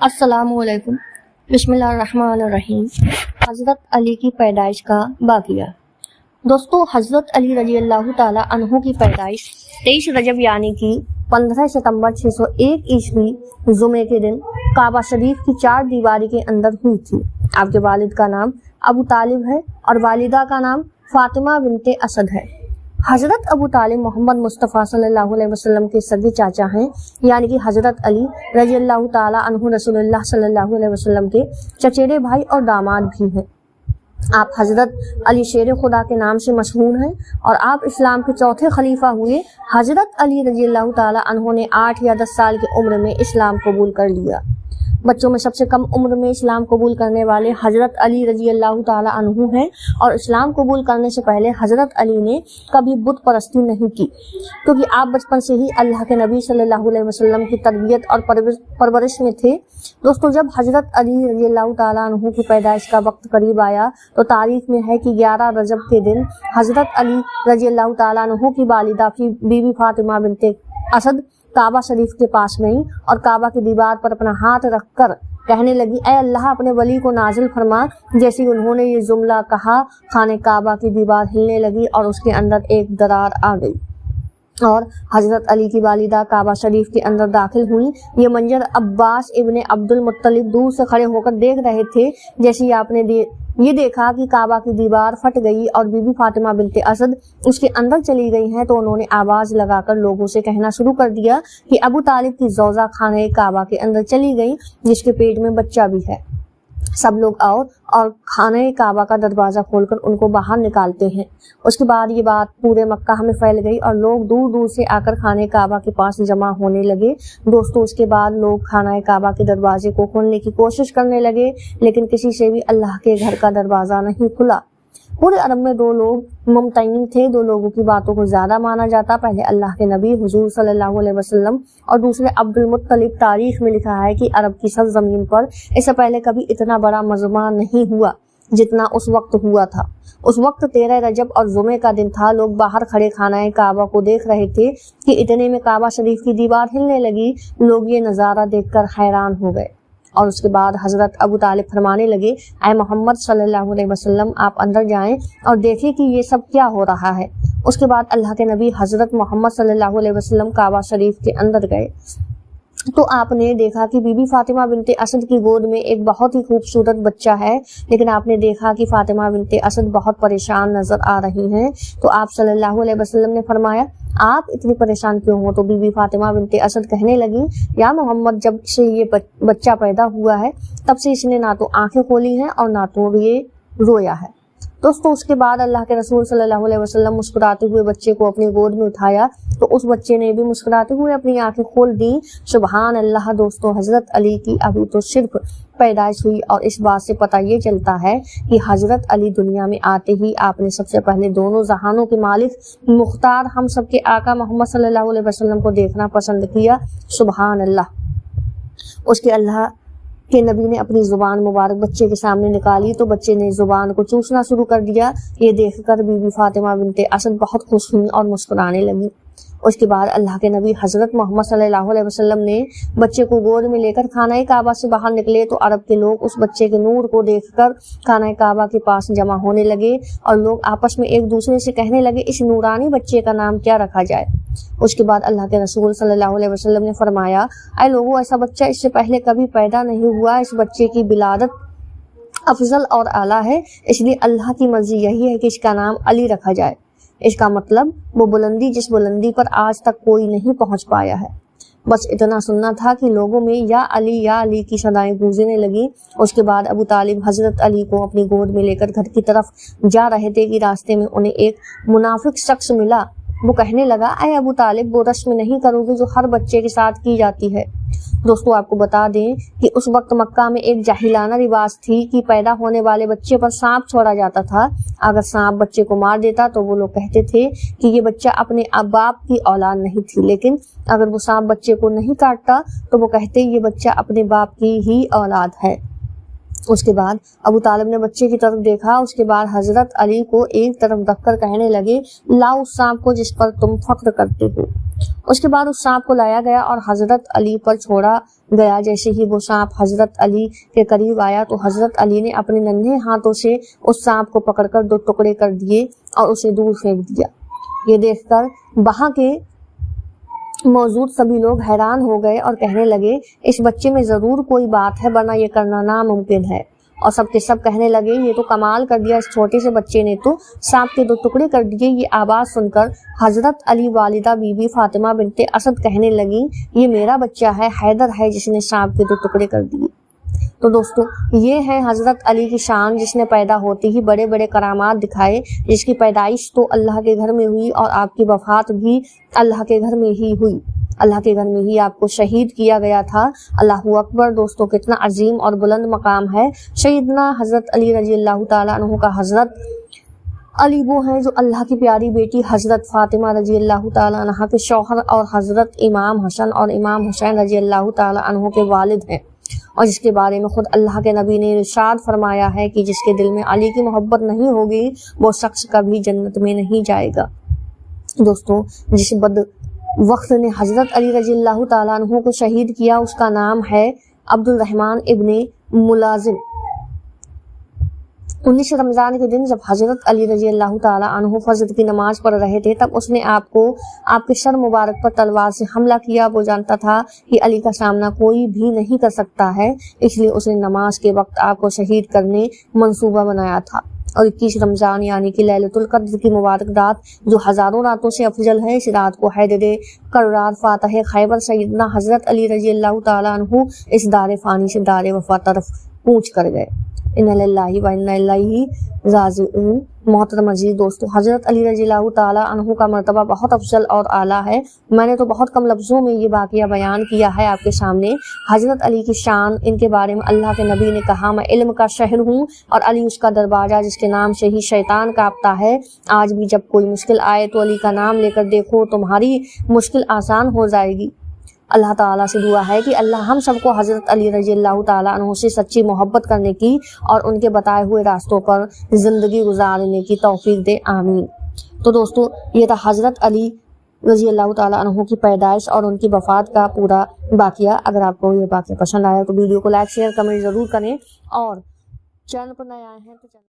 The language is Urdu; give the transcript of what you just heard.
السلام علیکم۔ بسم اللہ الرحمن الرحیم۔ حضرت علی کی پیدائش کا واقعہ۔ دوستو، حضرت علی رضی اللہ تعالیٰ عنہ کی پیدائش 23 رجب یعنی کہ 15 ستمبر 601 عیسوی جمعے کے دن کعبہ شریف کی 4 دیواری کے اندر ہوئی تھی۔ آپ کے والد کا نام ابو طالب ہے اور والدہ کا نام فاطمہ بنت اسد ہے۔ حضرت ابو طالب محمد مصطفیٰ صلی اللہ علیہ وسلم کے سگے چاچا ہیں، یعنی کہ حضرت علی رضی اللہ تعالیٰ عنہ رسول اللہ صلی اللہ علیہ وسلم کے چچیرے بھائی اور داماد بھی ہیں۔ آپ حضرت علی شیر خدا کے نام سے مشہور ہیں اور آپ اسلام کے چوتھے خلیفہ ہوئے۔ حضرت علی رضی اللہ تعالیٰ عنہ نے 8 یا 10 سال کی عمر میں اسلام قبول کر لیا۔ بچوں میں سب سے کم عمر میں اسلام قبول کرنے والے حضرت علی رضی اللہ تعالیٰ عنہ ہیں، اور اسلام قبول کرنے سے پہلے حضرت علی نے کبھی بت پرستی نہیں کی، کیونکہ آپ بچپن سے ہی اللہ کے نبی صلی اللہ علیہ وسلم کی تربیت اور پرورش میں تھے۔ دوستو، جب حضرت علی رضی اللہ تعالیٰ عنہ کی پیدائش کا وقت قریب آیا تو تاریخ میں ہے کہ 11 رجب کے دن حضرت علی رضی اللہ تعالیٰ عنہ کی والدہ کی بیوی فاطمہ بنت اسد کعبہ شریف کے پاس گئیں اور کعبہ کی دیوار پر اپنا ہاتھ رکھ کر کہنے لگی، اے اللہ اپنے ولی کو نازل فرما۔ جیسے انہوں نے یہ جملہ کہا، خانہ کعبہ کی دیوار ہلنے لگی اور اس کے اندر ایک درار آ گئی اور حضرت علی کی والدہ کعبہ شریف کے اندر داخل ہوئی۔ یہ منظر عباس ابن عبد المطلب دور سے کھڑے ہو کر دیکھ رہے تھے۔ جیسے آپ نے یہ دیکھا کہ کعبہ کی دیوار پھٹ گئی اور بی بی فاطمہ بنت اسد اس کے اندر چلی گئی ہیں، تو انہوں نے آواز لگا کر لوگوں سے کہنا شروع کر دیا کہ ابو طالب کی زوجہ خانہ کعبہ کے اندر چلی گئی، جس کے پیٹ میں بچہ بھی ہے۔ سب لوگ آؤ اور خانہ کعبہ کا دروازہ کھول کر ان کو باہر نکالتے ہیں۔ اس کے بعد یہ بات پورے مکہ میں پھیل گئی اور لوگ دور دور سے آ کر خانہ کعبہ کے پاس جمع ہونے لگے۔ دوستو، اس کے بعد لوگ خانہ کعبہ کے دروازے کو کھولنے کی کوشش کرنے لگے، لیکن کسی سے بھی اللہ کے گھر کا دروازہ نہیں کھلا۔ پورے عرب میں 2 لوگ ممتنع تھے، 2 لوگوں کی باتوں کو زیادہ مانا جاتا۔ پہلے اللہ کے نبی حضور صلی اللہ علیہ وسلم اور دوسرے عبد المطلب۔ تاریخ میں لکھا ہے کہ عرب کی سرزمین پر اس سے پہلے کبھی اتنا بڑا مجمع نہیں ہوا جتنا اس وقت ہوا تھا۔ اس وقت 13 رجب اور جمعے کا دن تھا۔ لوگ باہر کھڑے خانہ کعبہ کو دیکھ رہے تھے کہ اتنے میں کعبہ شریف کی دیوار ہلنے لگی۔ لوگ یہ نظارہ دیکھ کر حیران ہو گئے اور اس کے بعد حضرت ابو طالب فرمانے لگے، اے محمد صلی اللہ علیہ وسلم، آپ اندر جائیں اور دیکھیں کہ یہ سب کیا ہو رہا ہے۔ اس کے بعد اللہ کے نبی حضرت محمد صلی اللہ علیہ وسلم کعبہ شریف کے اندر گئے تو آپ نے دیکھا کہ بی بی فاطمہ بنت اسد کی گود میں ایک بہت ہی خوبصورت بچہ ہے، لیکن آپ نے دیکھا کہ فاطمہ بنت اسد بہت پریشان نظر آ رہی ہیں۔ تو آپ صلی اللہ علیہ وسلم نے فرمایا، آپ اتنی پریشان کیوں ہو؟ تو بی بی فاطمہ بنت اسد کہنے لگی، یا محمد، جب سے یہ بچہ پیدا ہوا ہے تب سے اس نے نہ تو آنکھیں کھولی ہیں اور نہ تو یہ رویا ہے۔ دوستو، اس کے بعد اللہ کے رسول صلی اللہ علیہ وسلم مسکراتے ہوئے بچے کو اپنی گود میں اٹھایا تو اس بچے نے بھی مسکراتے ہوئے اپنی آنکھیں کھول دیں۔ سبحان اللہ۔ دوستو، حضرت علی کی ابھی تو صرف پیدائش ہوئی اور اس بات سے پتہ یہ چلتا ہے کہ حضرت علی دنیا میں آتے ہی آپ نے سب سے پہلے دونوں جہانوں کے مالک مختار ہم سب کے آقا محمد صلی اللہ علیہ وسلم کو دیکھنا پسند کیا۔ سبحان اللہ۔ اس کے اللہ کہ نبی نے اپنی زبان مبارک بچے کے سامنے نکالی تو بچے نے زبان کو چوسنا شروع کر دیا۔ یہ دیکھ کر بی بی فاطمہ بنت اسد بہت خوش ہوئی اور مسکرانے لگی۔ اس کے بعد اللہ کے نبی حضرت محمد صلی اللہ علیہ وسلم نے بچے کو گود میں لے کر خانہ کعبہ سے باہر نکلے تو عرب کے لوگ اس بچے کے نور کو دیکھ کر خانہ کعبہ کے پاس جمع ہونے لگے اور لوگ آپس میں ایک دوسرے سے کہنے لگے، اس نورانی بچے کا نام کیا رکھا جائے؟ اس کے بعد اللہ کے رسول صلی اللہ علیہ وسلم نے فرمایا، اے لوگوں، ایسا بچہ اس سے پہلے کبھی پیدا نہیں ہوا۔ اس بچے کی ولادت افضل اور اعلیٰ ہے، اس لیے اللہ کی مرضی یہی ہے کہ اس کا نام علی رکھا جائے۔ اس کا مطلب وہ بلندی جس بلندی پر آج تک کوئی نہیں پہنچ پایا ہے۔ بس اتنا سننا تھا کہ لوگوں میں یا علی کی صدائیں گونجنے لگی۔ اس کے بعد ابو طالب حضرت علی کو اپنی گود میں لے کر گھر کی طرف جا رہے تھے کہ راستے میں انہیں ایک منافق شخص ملا۔ وہ کہنے لگا، اے ابو طالب، وہ رسم نہیں کرو گے جو ہر بچے کے ساتھ کی جاتی ہے۔ دوستو، آپ کو بتا دیں کہ اس وقت مکہ میں ایک جاہلانہ رواج تھی کہ پیدا ہونے والے بچے پر سانپ چھوڑا جاتا تھا۔ اگر سانپ بچے کو مار دیتا تو وہ لوگ کہتے تھے کہ یہ بچہ اپنے باپ کی اولاد نہیں تھی، لیکن اگر وہ سانپ بچے کو نہیں کاٹتا تو وہ کہتے یہ بچہ اپنے باپ کی ہی اولاد ہے۔ اس کے بعد ابو طالب نے بچے کی طرف دیکھا، اس کے بعد حضرت علی کو ایک طرف رکھ کر کہنے لگے لاؤ اس سانپ کو جس پر تم فخر کرتے ہو۔ اس کے بعد اس سانپ کو لایا گیا اور حضرت علی پر چھوڑا گیا۔ جیسے ہی وہ سانپ حضرت علی کے قریب آیا تو حضرت علی نے اپنے ننھے ہاتھوں سے اس سانپ کو پکڑ کر 2 ٹکڑے کر دیے اور اسے دور پھینک دیا۔ یہ دیکھ کر وہاں کے موجود سبھی لوگ حیران ہو گئے اور کہنے لگے اس بچے میں ضرور کوئی بات ہے، ورنہ یہ کرنا ناممکن ہے۔ اور سب کے سب کہنے لگے یہ تو کمال کر دیا، اس چھوٹے سے بچے نے تو سانپ کے 2 ٹکڑے کر دیے۔ یہ آواز سن کر حضرت علی والدہ بی بی فاطمہ بنت اسد کہنے لگی یہ میرا بچہ ہے، حیدر ہے جس نے سانپ کے 2 ٹکڑے کر دیے۔ تو دوستو یہ ہے حضرت علی کی شان، جس نے پیدا ہوتے ہی بڑے بڑے کرامات دکھائے، جس کی پیدائش تو اللہ کے گھر میں ہوئی اور آپ کی وفات بھی اللہ کے گھر میں ہی ہوئی، اللہ کے گھر میں ہی آپ کو شہید کیا گیا تھا۔ اللہ اکبر دوستو، کتنا عظیم اور بلند مقام ہے۔ سیدنا حضرت علی رضی اللہ تعالیٰ عنہ کا حضرت علی وہ ہیں جو اللہ کی پیاری بیٹی حضرت فاطمہ رضی اللہ تعالیٰ عنہ کے شوہر اور حضرت امام حسن اور امام حسین رضی اللہ تعالیٰ عنہ کے والد ہیں، اور جس کے بارے میں خود اللہ کے نبی نے ارشاد فرمایا ہے کہ جس کے دل میں علی کی محبت نہیں ہوگی وہ شخص کبھی جنت میں نہیں جائے گا۔ دوستو جس بد وقت نے حضرت علی رضی اللہ تعالیٰ عنہ کو شہید کیا اس کا نام ہے عبد الرحمن ابن ملازم۔ 19 رمضان کے دن جب حضرت علی رضی اللہ تعالیٰ عنہ فجر کی نماز پڑھ رہے تھے تب اس نے آپ کے سر مبارک پر تلوار سے حملہ کیا۔ وہ جانتا تھا کہ علی کا سامنا کوئی بھی نہیں کر سکتا ہے، اس لیے اس نے نماز کے وقت آپ کو شہید کرنے منصوبہ بنایا تھا۔ اور 21 رمضان یعنی کہ لیلۃ القدر کی مبارک رات جو ہزاروں راتوں سے افضل ہے، اس رات کو حیدر کرار فاتح خیبر سیدنا حضرت علی رضی اللہ تعالیٰ عنہ اس دار فانی سے دار وفا طرف کوچ کر گئے۔ انا للہ و انا الیہ راجعون۔ محترم عزیز دوستو، حضرت علی رضی اللہ تعالیٰ عنہ کا مرتبہ بہت افضل اور اعلیٰ ہے۔ میں نے تو بہت کم لفظوں میں یہ واقعہ بیان کیا ہے آپ کے سامنے۔ حضرت علی کی شان، ان کے بارے میں اللہ کے نبی نے کہا میں علم کا شہر ہوں اور علی اس کا دروازہ جس کے نام سے ہی شیطان کانپتا ہے۔ آج بھی جب کوئی مشکل آئے تو علی کا نام لے کر دیکھو، تمہاری مشکل آسان ہو جائے گی۔ اللہ تعالیٰ سے دعا ہے کہ اللہ ہم سب کو حضرت علی رضی اللہ تعالیٰ عنہ سے سچی محبت کرنے کی اور ان کے بتائے ہوئے راستوں پر زندگی گزارنے کی توفیق دے، آمین۔ تو دوستو یہ تھا حضرت علی رضی اللہ تعالیٰ عنہ کی پیدائش اور ان کی وفات کا پورا واقعہ۔ اگر آپ کو یہ واقعہ پسند آیا تو ویڈیو کو لائک شیئر کمنٹ ضرور کریں، اور چینل پر نئے آئے ہیں تو